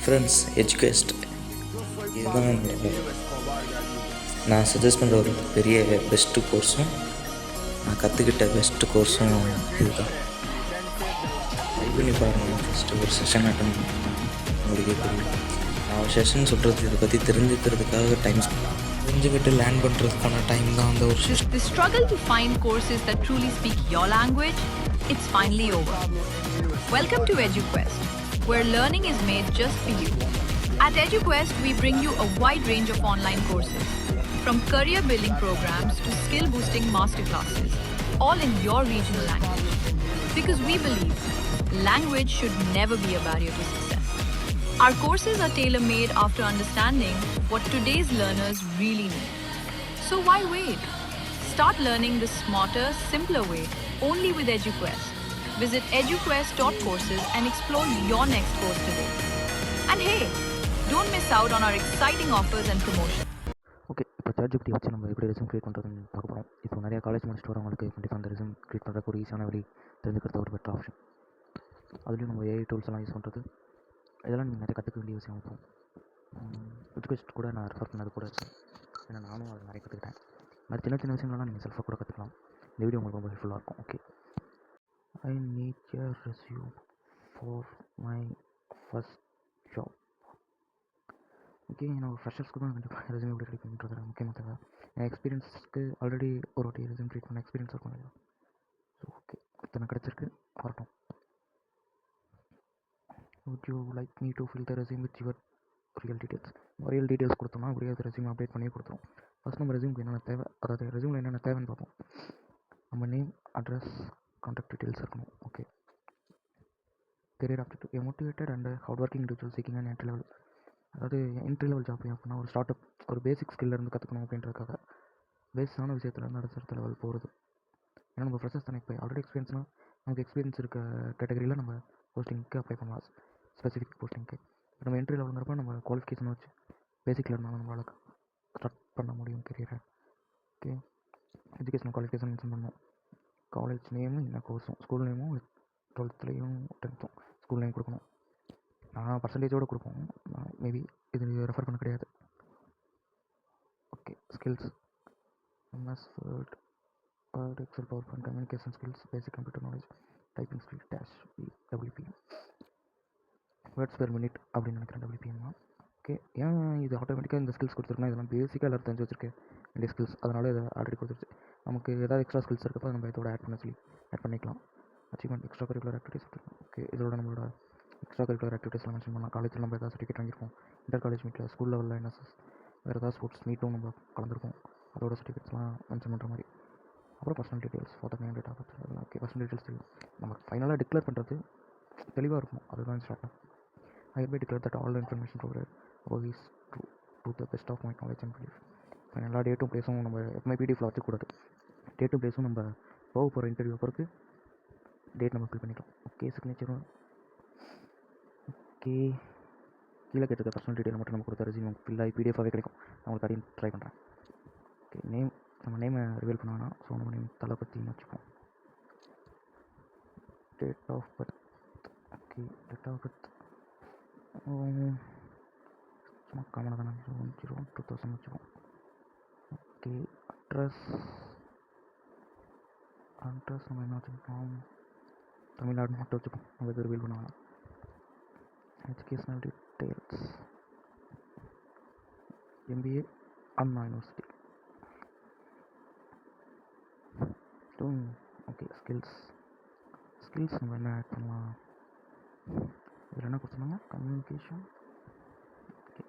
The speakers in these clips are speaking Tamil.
ஃப்ரெண்ட்ஸ், எஜுகேஸ்ட் இதுதான் நான் சஜஸ்ட் பண்ணுற ஒரு பெரிய பெஸ்ட்டு கோர்ஸும் நான் கற்றுக்கிட்ட பெஸ்ட்டு கோர்ஸும் இதுதான். ட்ரை பண்ணி பாருங்கள். ஃபஸ்ட்டு ஒரு செஷன் அட்டன் உங்களுக்கே தெரியும். நான் ஒரு செஷன் சொல்கிறது இதை பற்றி தெரிஞ்சுக்கிறதுக்காக டைம் தெரிஞ்சுக்கிட்டு லேர்ன் பண்ணுறதுக்கான டைம் தான் அந்த ஒரு session. The struggle to find courses that truly speak your language, it's finally over. Welcome to EduQuest, where learning is made just for you. At EduQuest, we bring you a wide range of online courses, from career building programs to skill boosting masterclasses, all in your regional language. Because we believe language should never be a barrier to success. Our courses are tailor-made after understanding what today's learners really need. So why wait? Start learning the smarter, simpler way only with EduQuest. Visit eduquest.courses and explore your next course today. And hey, don't miss out on our exciting offers and promotions. Okay, இப்போ ChatGPT வச்சு நம்ம எப்படி ரெஸ்யூம் க்ரியேட் பண்ணுறதுன்னு பார்க்க போகிறோம். இப்போ நிறைய காலேஜ் முடிச்சுட்டு வரவங்களுக்கு கண்டிப்பாக அந்த ரெஸ்யூம் க்ரியேட் பண்ணுறதுக்கு ஒரு ஈஸியான வழி தெரிஞ்சுக்கிறது ஒரு பெட்டர் ஆப்ஷன். அதுலேயும் நம்ம ஏஐ டூல்ஸ் எல்லாம் யூஸ் பண்ணுறது, இதெல்லாம் நீங்கள் நிறைய கற்றுக்க வேண்டிய விஷயம் இருக்கும். எஜுகேஸ்ட் கூட நான் ரெஃபர் பண்ணது கூட இருக்குது. ஏன்னா நானும் அதை நிறைய கற்றுக்கிட்டேன். அது சின்ன சின்ன விஷயங்கள்லாம் நீங்கள் செல்ஃபாக கூட கற்றுக்கலாம். இந்த வீடியோ உங்களுக்கு ரொம்ப ஹெல்ப்ஃபுல்லாக இருக்கும். Okay, I need your resume for my first job. Okay, நான் ஒரு ஃப்ரெஷர்ஸ்க்கு தான் கண்டிப்பாக ரெஸ்யூம் எப்படி ரெடி பண்ணுறது முக்கியமாக தேவை. என் எக்ஸ்பீரியன்ஸ்க்கு ஆல்ரெடி ஒரு வாட்டி ரெஸ்யூம் க்ரியேட் பண்ண எக்ஸ்பீரியன்ஸ் இருக்கும் இல்லையா. ஸோ ஓகே, இத்தனை கிடச்சிருக்கு, வரட்டும். would you like me to fill the resume with your real details? Real details கொடுத்தோம்னா அப்படியே அது ரெஸ்யூம் அப்டேட் பண்ணி கொடுத்துரும். ஃபஸ்ட் நம்ம ரெஸ்யூம்க்கு என்னென்ன தேவை, அதாவது ரெஸ்யூமில் என்னென்ன தேவைன்னு பார்ப்போம். நம்ம நேம், அட்ரஸ், கான்டாக்ட் டீட்டெயில்ஸ் இருக்கணும். Okay, career aptitude, A motivated and hard working individual seeking and entry level. அதாவது என்ட்ரி லெவல் ஜாப் அப்படின்னா ஒரு ஸ்டார்ட் அப், ஒரு பேசிக் ஸ்கில்லேருந்து கற்றுக்கணும் அப்படின்றதுக்காக பேஸான விஷயத்துலேருந்து அடுத்த லெவல் போகிறது. ஏன்னா நம்ம ஃப்ரெஷர்ஸ் தானே, இப்போ ஆல்ரெடி எக்ஸ்பீரியன்ஸ்னால் நமக்கு எக்ஸ்பீரியன்ஸ் இருக்க கேட்டகரியில் நம்ம போஸ்டிங்க்கு அப்ளை பண்ணலாம், ஸ்பெசிஃபிக் போஸ்டிங்க்கு. நம்ம என்ட்ரி லெவலுங்கிறப்ப நம்ம குவாலிஃபிகேஷன் வச்சு பேசிக்கில் இருந்தாலும் நம்மளால் ஸ்டார்ட் பண்ண முடியும் கெரியரை. ஓகே, எஜுகேஷன் குவாலிஃபிகேஷன் மென்ஷன் பண்ணணும். காலேஜ் நேமும் என்ன கோர்ஸும், ஸ்கூல் நேமும் 12th 10th ஸ்கூல் நேம் கொடுக்கணும். நான் பர்சன்டேஜோடு கொடுப்போம், மேபி இது ரெஃபர் பண்ண கிடையாது. Okay, skills, MS Word, Excel, PowerPoint, communication skills, basic computer knowledge, typing skill, WP, words per minute அப்படின்னு நினைக்கிறேன், WPM தான். ஓகே, ஏன் இது ஆட்டோமேட்டிக்காக இந்த ஸ்கில்ஸ் கொடுத்துருக்குன்னா இதெல்லாம் பேசிக்காக எல்லாரும் தெரிஞ்சு வச்சுருக்கேன் இந்த ஸ்கில்ஸ், அதனால் இதை ஆல்ரெடி கொடுத்துருச்சு. நமக்கு ஏதாவது எக்ஸ்ட்ரா ஸ்கில்ஸ் இருக்கப்போ நம்ம இதோட ஆட் பண்ணிக்கலாம். Achievement, extra curricular activities. Okay, இதோட நம்மளோட எக்ஸ்ட்ரா கரிக்குலர் ஆக்டிவிட்டிஸ்லாம் மென்ஷன் பண்ணலாம். காலேஜில் நம்ம ஏதாவது சர்டிஃபிகேட் வாங்கியிருக்கோம், இன்டர் காலேஜ் மீட்டில், ஸ்கூல் லெவலில் என்எஸ்எஸ், வேறு ஏதாவது ஸ்போர்ட்ஸ் மீட்டும் நம்ம கலந்துருக்கோம், அதோட சர்டிஃபிகேட்ஸ்லாம் மென்ஷன் பண்ணுற மாதிரி. அப்புறம் personal details, father name, date of birth. Okay, personal details தெரியும், நம்ம ஃபைனலாக டிக்ளேர் பண்ணுறது தெளிவாக இருக்கும், அதுதான் start. I hereby declare that all the information provided above is true to the best of my knowledge and belief. எல்லா டேட்டும் பிளேஸும் நம்ம எப்பவுமே பிடிஎஃப்ல வச்சுக்கூடாது. டேட்டும் பிளேஸும் நம்ம போகிற இன்டர்வியூ பொறுத்து டேட் நம்ம ஃபில் பண்ணிக்கலாம். ஓகே, சிக்னேச்சரும். ஓகே, கீழே கேட்டிருக்க பர்சனல் டீட்டெயில் மட்டும் நம்ம கொடுத்த ரெஸ்யூம் ஃபில் ஆகி பிடிஎஃபாகவே கிடைக்கும். நான் உங்களுக்கு அதையும் ட்ரை பண்ணுறேன். ஓகே, நேம், நம்ம நேமை ரிவீல் பண்ண வேணாம், ஸோ நம்ம நேம் தளபதினு வச்சுப்போம். Date of birth, okay, date of birth சும்மா காமனாக தானே, 01/01/2000 வச்சுப்போம். ஓகே, அட்ரஸ் நம்ம என்ன வச்சுருப்போம், தமிழ்நாடு மட்டும் வச்சுப்போம், நம்ம இது ரிவீல் பண்ண வேணாம். எஜுகேஷ்னல் டீட்டெயில்ஸ், MBA அண்ணா யூனிவர்சிட்டி. ஓகே, ஸ்கில்ஸ் நம்ம என்ன ஆட் பண்ணலாம், இதில் என்ன கொடுத்துருந்தாங்க, communication, okay,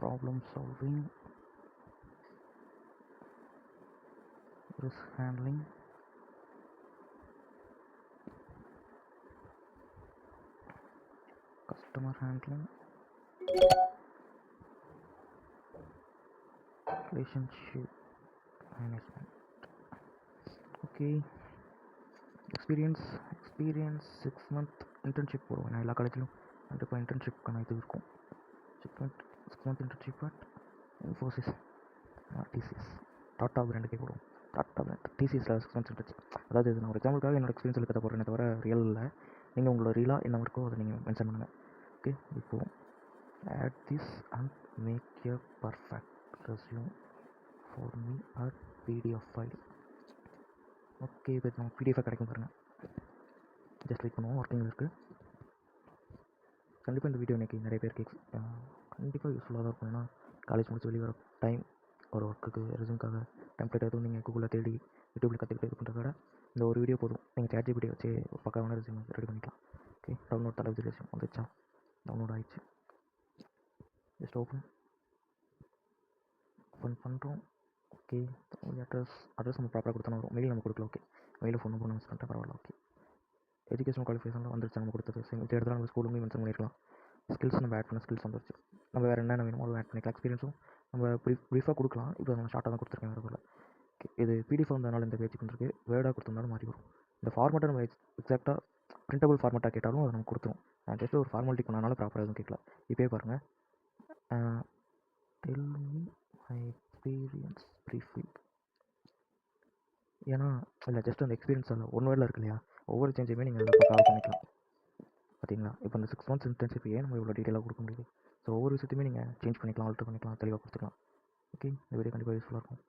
problem solving, risk handling, customer handling, relationship management. Okay, experience 6 month internship போடுவோம். நான் எல்லா காலேஜிலும் கண்டிப்பாக இன்டர்ன்ஷிப்க்கான இது இருக்கும். 6 month internship at Infosys, TCS, Tata பிராண்டுக்கே போடுவோம். டாட்டா பிராண்ட் TCSல 6 months இன்டர்ன்ஷிப். அதாவது இது நான் ஒரு எக்ஸாம்பிளுக்காக என்னோட எக்ஸ்பீரியன்ஸில் கற்று போடுறேன் தவிர ரியல் இல்லை. நீங்கள் உங்களோட ரீலாக என்ன இருக்கோ அதை நீங்கள் மென்ஷன் பண்ணுங்கள். ஓகே, இப்போது add this and make a perfect resume for me at PDF file. Okay, இப்போ நம்ம பிடிஎஃபாக கிடைக்கும் பாருங்கள். ஜஸ்ட் வெயிட் பண்ணுவோம். ஒர்க்கிங்கில் இருக்குது. கண்டிப்பாக இந்த வீடியோ இன்றைக்கி நிறைய பேருக்கு கண்டிப்பாக யூஸ்ஃபுல்லாக தான் இருக்கும். ஏன்னா காலேஜ் முடிச்சு வெளியே வர டைம், ஒரு ஒர்க்குக்கு ரெஸ்யூம்க்காக டெம்ப்ளேட் எதுவும் நீங்கள் கூகுளில் தேடி யூடியூப்பில் கற்றுக்கிட்டு இது பண்ணுறத விட இந்த ஒரு வீடியோ போதும். நீங்கள் ChatGPT வச்சு ஒரு பக்காவான ரெஸ்யூம் ரெடி பண்ணிக்கலாம். ஓகே, டவுன்லோட் தளபதி ரெஸ்யூம் வந்துச்சா? டவுன்லோட் ஆகிடுச்சு. ஜஸ்ட் ஓப்பன் பண்ணுறோம். ஓகே, அட்ரஸ் நம்ம ப்ராப்பராக கொடுத்தா வரும். மெயில் நம்ம கொடுக்கல. ஓகே, மெயிலில் ஃபோன் நம்பர் மிஸ் பண்ணிட்டேன், பரவாயில்ல. ஓகே, எஜுகேஷன் குவாலிஃபிகேஷனில் வந்துருச்சு நம்ம கொடுத்தது. சேம் இதே இடத்துல நம்ம ஸ்கூலுமே மென்ஷன் பண்ணிக்கலாம். ஸ்கில்ஸ் நம்ம ஆட் பண்ண ஸ்கில்ஸ் வந்துருச்சு. நம்ம வேறு என்னென்ன வேணுமோ அதை ஆட் பண்ணிக்கலாம். எக்ஸ்பீரியன்ஸும் நம்ம ப்ரீஃபாக கொடுக்கலாம். இப்போ நம்ம ஷார்ட்டாக தான் கொடுத்துருக்கேன், வேறு போல். ஓகே, இது PDF வந்ததுனால இந்த பேஜுக்கு வந்துருக்கு. வேர்டாக கொடுத்ததுனால மாறி வரும். இந்த ஃபார்மெட்டை நம்ம எக்ஸாக்டாக பிரிண்டபிள் ஃபார்மெட்டாக கேட்டாலும் அதை நம்ம கொடுத்துரும். ஜஸ்ட் ஒரு ஃபார்மாலிட்டி பண்ணனால ப்ராப்பராக எதுவும் கேட்கல. இப்போயே பாருங்கள், டெல் மீ மை எக்ஸ்பீரியன்ஸ் ப்ரீஃபில். ஏன்னா இல்லை, ஜஸ்ட் அந்த எக்ஸ்பீரியன்ஸ் அதில் ஒன் வேர்டில் இருக்கு இல்லையா, ஒவ்வொரு சேஞ்சையுமே நீங்கள் அதில் கால் பண்ணிக்கலாம். பார்த்தீங்களா, இப்போ இந்த 6 months இன்டர்ன்ஷிப் ஏன் நம்ம இவ்வளோ டீட்டெயிலாக கொடுக்க முடியுது. ஸோ ஒவ்வொரு விஷயத்தையுமே நீங்கள் சேஞ்ச் பண்ணிக்கலாம், ஆல்டர் பண்ணிக்கலாம், தெளிவாக கொடுத்துக்கலாம். ஓகே, இந்த வீடியோ கண்டிப்பாக யூஸ்ஃபுல்லாக இருக்கும்.